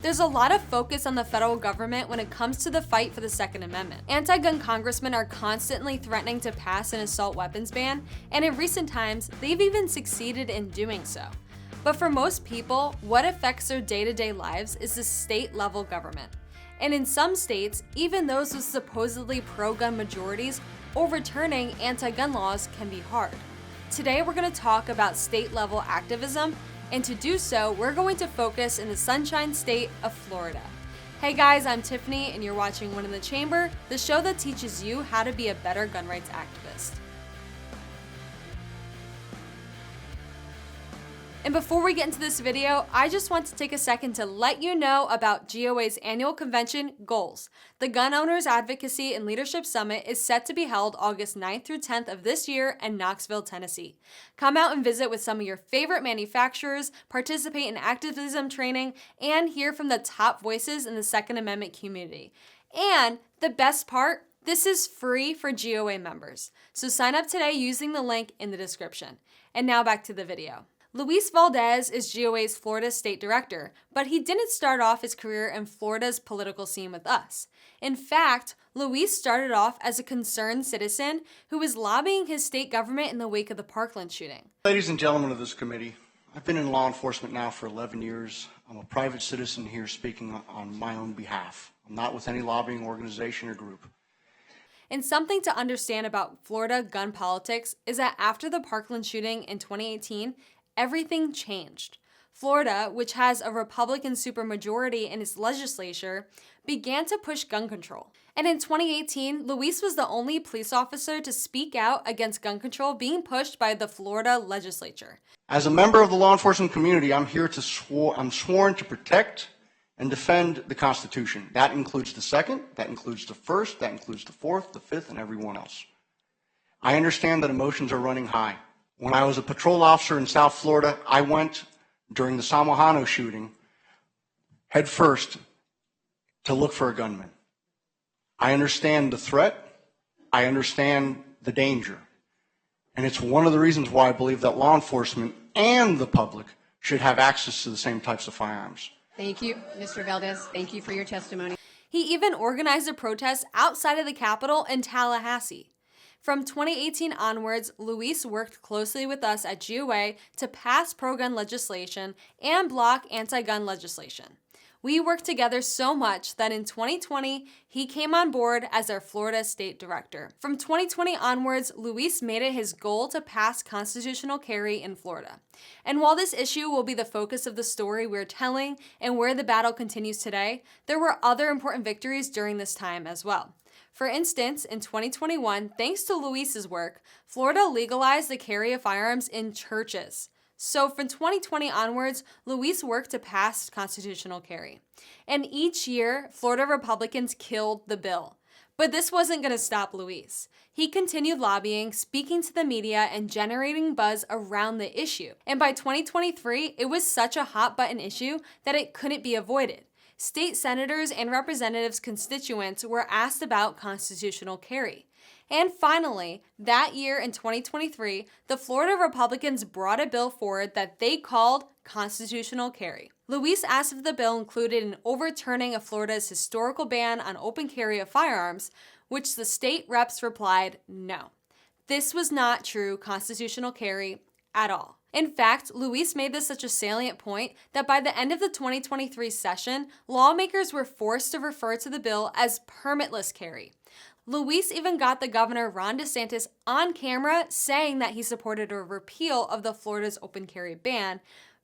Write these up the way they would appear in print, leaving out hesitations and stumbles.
There's a lot of focus on the federal government when it comes to the fight for the Second Amendment. Anti-gun congressmen are constantly threatening to pass an assault weapons ban, and in recent times, they've even succeeded in doing so. But for most people, what affects their day-to-day lives is the state-level government. And in some states, even those with supposedly pro-gun majorities, overturning anti-gun laws can be hard. Today, we're going to talk about state-level activism, and to do so, we're going to focus in the Sunshine State of Florida. Hey guys, I'm Tiffany, and you're watching One in the Chamber, the show that teaches you how to be a better gun rights activist. And before we get into this video, I just want to take a second to let you know about GOA's annual convention, Goals. The Gun Owners Advocacy and Leadership Summit is set to be held August 9th through 10th of this year in Knoxville, Tennessee. Come out and visit with some of your favorite manufacturers, participate in activism training, and hear from the top voices in the Second Amendment community. And the best part, this is free for GOA members. So sign up today using the link in the description. And now back to the video. Luis Valdez is GOA's Florida State Director, but he didn't start off his career in Florida's political scene with us. In fact, Luis started off as a concerned citizen who was lobbying his state government in the wake of the Parkland shooting. Ladies and gentlemen of this committee, I've been in law enforcement now for 11 years. I'm a private citizen here speaking on my own behalf. I'm not with any lobbying organization or group. And something to understand about Florida gun politics is that after the Parkland shooting in 2018, everything changed. Florida, which has a Republican supermajority in its legislature, began to push gun control. And in 2018, Luis was the only police officer to speak out against gun control being pushed by the Florida legislature. As a member of the law enforcement community, I'm sworn to protect and defend the Constitution. That includes the Second, that includes the First, that includes the Fourth, the Fifth, and everyone else. I understand that emotions are running high. When I was a patrol officer in South Florida, I went during the Samahano shooting head first to look for a gunman. I understand the threat. I understand the danger. And it's one of the reasons why I believe that law enforcement and the public should have access to the same types of firearms. Thank you, Mr. Valdes. Thank you for your testimony. He even organized a protest outside of the Capitol in Tallahassee. From 2018 onwards, Luis worked closely with us at GOA to pass pro-gun legislation and block anti-gun legislation. We worked together so much that in 2020, he came on board as our Florida State Director. From 2020 onwards, Luis made it his goal to pass constitutional carry in Florida. And while this issue will be the focus of the story we're telling and where the battle continues today, there were other important victories during this time as well. For instance, in 2021, thanks to Luis's work, Florida legalized the carry of firearms in churches. So from 2020 onwards, Luis worked to pass constitutional carry. And each year, Florida Republicans killed the bill. But this wasn't going to stop Luis. He continued lobbying, speaking to the media, and generating buzz around the issue. And by 2023, it was such a hot-button issue that it couldn't be avoided. State senators and representatives' constituents were asked about constitutional carry. And finally, that year in 2023, the Florida Republicans brought a bill forward that they called constitutional carry. Luis asked if the bill included an overturning of Florida's historical ban on open carry of firearms, which the state reps replied, no. This was not true constitutional carry at all. In fact, Luis made this such a salient point that by the end of the 2023 session, lawmakers were forced to refer to the bill as permitless carry. Luis even got the governor Ron DeSantis on camera saying that he supported a repeal of the Florida's open carry ban,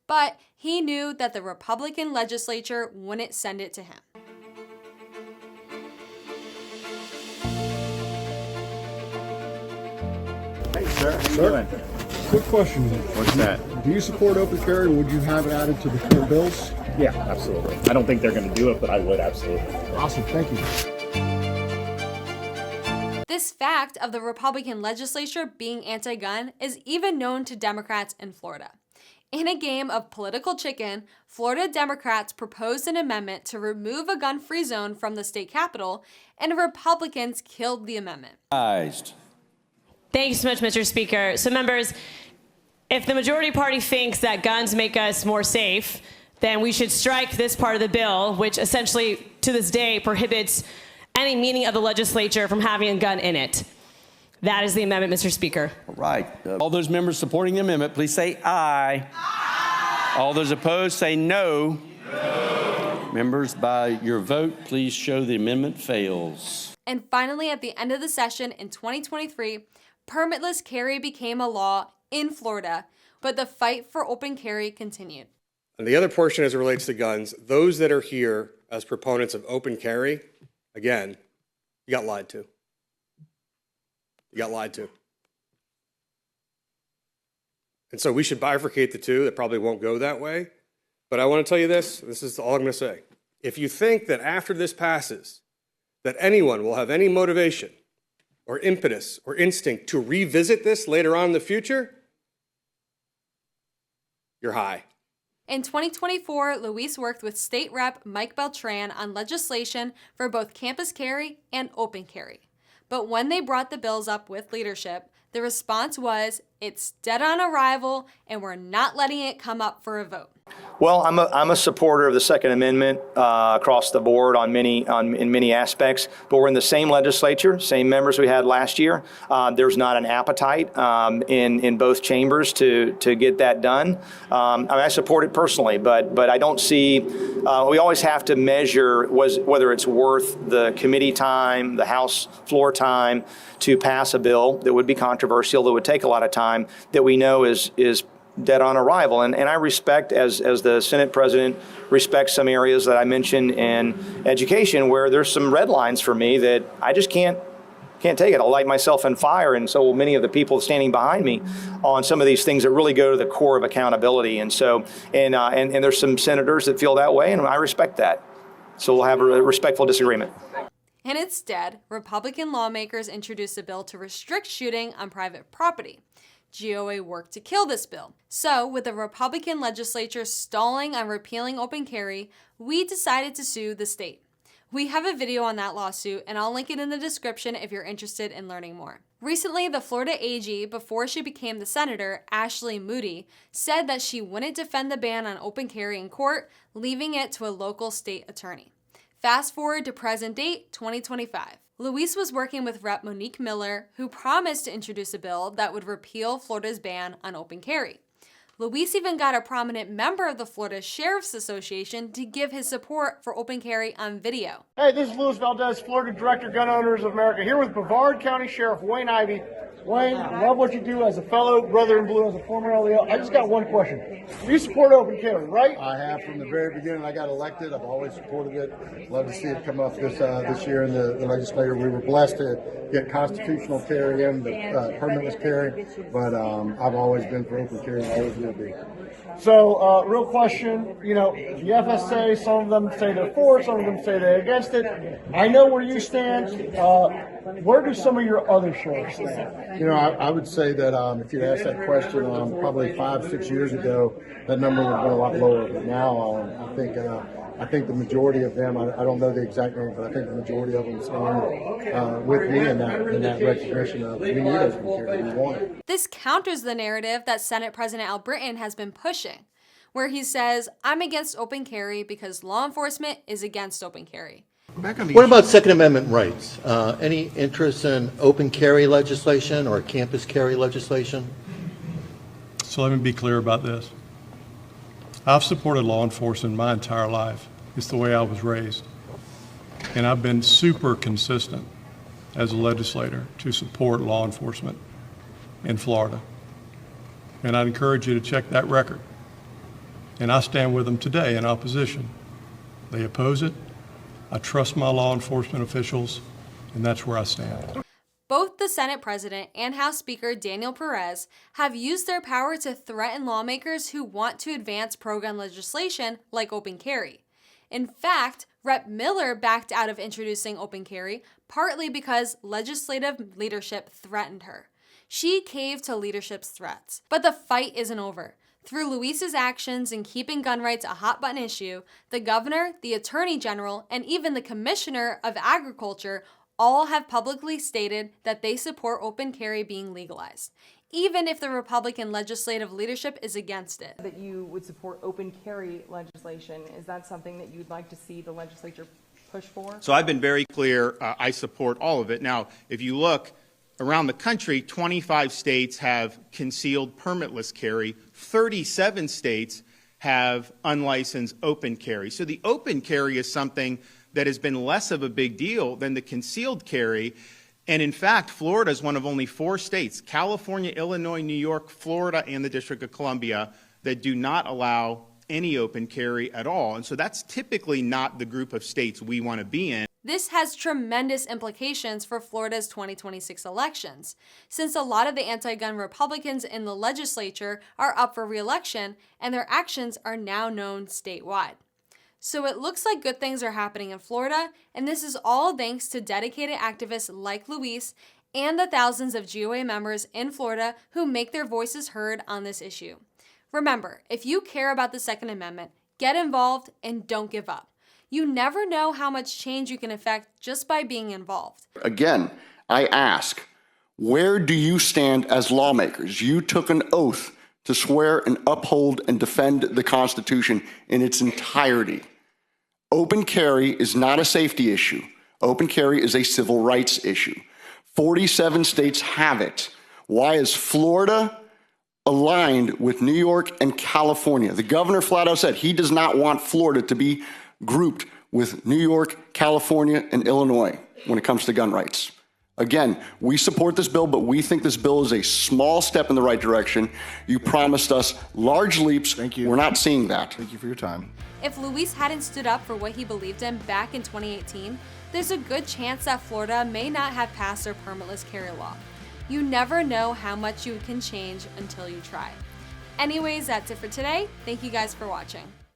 but he knew that the Republican legislature wouldn't send it to him. Hey, sir. How you doing? Quick question. What's that? Do you support open carry, or would you have it added to the core bills? Yeah, absolutely. I don't think they're going to do it, but I would absolutely. Awesome. Thank you. This fact of the Republican legislature being anti-gun is even known to Democrats in Florida. In a game of political chicken, Florida Democrats proposed an amendment to remove a gun-free zone from the state capitol, and Republicans killed the amendment. Thank you so much, Mr. Speaker. So members, if the majority party thinks that guns make us more safe, then we should strike this part of the bill, which essentially to this day prohibits any meeting of the legislature from having a gun in it. That is the amendment, Mr. Speaker. All right. All those members supporting the amendment, please say aye. Aye. All those opposed, say no. No. Members, by your vote, please show the amendment fails. And finally, at the end of the session in 2023, permitless carry became a law in Florida, but the fight for open carry continued. And the other portion as it relates to guns, those that are here as proponents of open carry, again, you got lied to. You got lied to. And so we should bifurcate the two. That probably won't go that way. But I want to tell you this is all I'm going to say. If you think that after this passes, that anyone will have any motivation or impetus or instinct to revisit this later on in the future, you're high. In 2024, Luis worked with State Rep Mike Beltran on legislation for both campus carry and open carry. But when they brought the bills up with leadership, the response was, it's dead on arrival and we're not letting it come up for a vote. Well, I'm a supporter of the Second Amendment across the board in many aspects, but we're in the same legislature, same members we had last year. There's not an appetite in both chambers to get that done. I support it personally, but I don't see. We always have to measure whether it's worth the committee time, the House floor time to pass a bill that would be controversial, that would take a lot of time, that we know is dead on arrival. And I respect, as the Senate President respects some areas that I mentioned in education where there's some red lines for me that I just can't take it. I'll light myself on fire, and so will many of the people standing behind me on some of these things that really go to the core of accountability. And so, and there's some senators that feel that way, and I respect that. So we'll have a respectful disagreement. And instead, Republican lawmakers introduced a bill to restrict shooting on private property. GOA worked to kill this bill. So, with the Republican legislature stalling on repealing open carry, we decided to sue the state. We have a video on that lawsuit, and I'll link it in the description if you're interested in learning more. Recently, the Florida AG, before she became the senator, Ashley Moody, said that she wouldn't defend the ban on open carry in court, leaving it to a local state attorney. Fast forward to present date, 2025. Luis was working with Rep. Monique Miller, who promised to introduce a bill that would repeal Florida's ban on open carry. Luis even got a prominent member of the Florida Sheriff's Association to give his support for open carry on video. Hey, this is Luis Valdez, Florida Director, Gun Owners of America, here with Brevard County Sheriff Wayne Ivey. Wayne, I love what you do as a fellow brother in blue, as a former LEO. I just got one question. You support open carry, right? I have from the very beginning. I got elected. I've always supported it. Love to see it come up this year in the legislature. We were blessed to get constitutional carry in, the permitless carry, but I've always been for open carry and always will be. So, real question, the FSA, some of them say they're for, some of them say they're against it. I know where you stand. Where do some of your other sheriffs stand? I would say that if you'd asked that question probably 5-6 years ago, that number would have been a lot lower. But now I think the majority of them, I don't know the exact number, but I think the majority of them stand with me in that recognition of we need open carry, we want it. This counters the narrative that Senate President Al Britton has been pushing, where he says, I'm against open carry because law enforcement is against open carry. What about Second Amendment rights? Any interest in open carry legislation or campus carry legislation? So let me be clear about this. I've supported law enforcement my entire life. It's the way I was raised. And I've been super consistent as a legislator to support law enforcement in Florida. And I'd encourage you to check that record. And I stand with them today in opposition. They oppose it. I trust my law enforcement officials, and that's where I stand. Both the Senate President and House Speaker Daniel Perez have used their power to threaten lawmakers who want to advance pro-gun legislation like open carry. In fact, Rep. Miller backed out of introducing open carry partly because legislative leadership threatened her. She caved to leadership's threats. But the fight isn't over. Through Luis's actions in keeping gun rights a hot-button issue, the governor, the attorney general, and even the commissioner of agriculture all have publicly stated that they support open carry being legalized. even if the Republican legislative leadership is against it. That you would support open carry legislation. Is that something that you'd like to see the legislature push for? So I've been very clear, I support all of it. Now, if you look around the country, 25 states have concealed permitless carry, 37 states have unlicensed open carry. So the open carry is something that has been less of a big deal than the concealed carry. And in fact, Florida is one of only 4 states, California, Illinois, New York, Florida, and the District of Columbia, that do not allow any open carry at all. And so that's typically not the group of states we want to be in. This has tremendous implications for Florida's 2026 elections, since a lot of the anti-gun Republicans in the legislature are up for re-election and their actions are now known statewide. So it looks like good things are happening in Florida, and this is all thanks to dedicated activists like Luis and the thousands of GOA members in Florida who make their voices heard on this issue. Remember, if you care about the Second Amendment, get involved and don't give up. You never know how much change you can affect just by being involved. Again, I ask, where do you stand as lawmakers? You took an oath to swear and uphold and defend the Constitution in its entirety. Open carry is not a safety issue. Open carry is a civil rights issue. 47 states have it. Why is Florida aligned with New York and California? The governor flat out said he does not want Florida to be grouped with New York, California, and Illinois when it comes to gun rights. Again, we support this bill, but we think this bill is a small step in the right direction. You promised us large leaps. Thank you. We're not seeing that. Thank you for your time. If Luis hadn't stood up for what he believed in back in 2018, there's a good chance that Florida may not have passed their permitless carry law. You never know how much you can change until you try. Anyways, that's it for today. Thank you guys for watching.